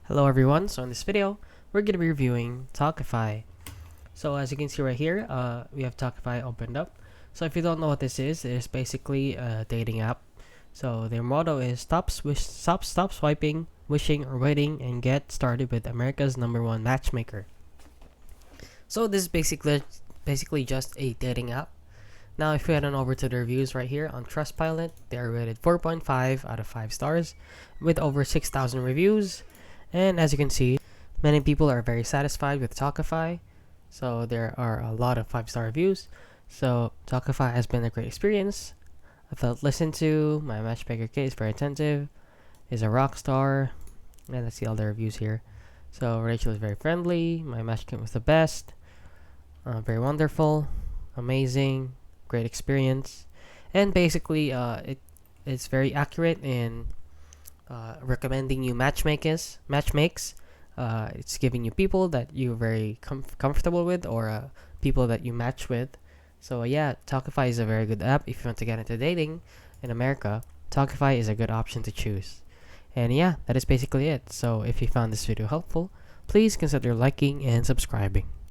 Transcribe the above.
Hello everyone, so in this video, we're going to be reviewing Tawkify. So as you can see right here, we have Tawkify opened up. So if you don't know what this is, it is basically a dating app. So their motto is stop swiping, wishing or waiting, and get started with America's #1 matchmaker. So this is basically just a dating app. Now if we head on over to the reviews right here on Trustpilot, they are rated 4.5 out of 5 stars with over 6,000 reviews. And as you can see, many people are very satisfied with Tawkify. So there are a lot of 5-star reviews. So Tawkify has been a great experience. I felt listened to. My matchmaker Kate is very attentive. Is a rock star. And let's see all the reviews here. So Rachel is very friendly. My matchmate was the best. Very wonderful. Amazing. Great experience. And basically, it's very accurate in recommending you matchmakes. It's giving you people that you're very comfortable with, or people that you match with. So yeah, Tawkify is a very good app if you want to get into dating in America. Tawkify is a good option to choose. And yeah, that is basically it. So if you found this video helpful, please consider liking and subscribing.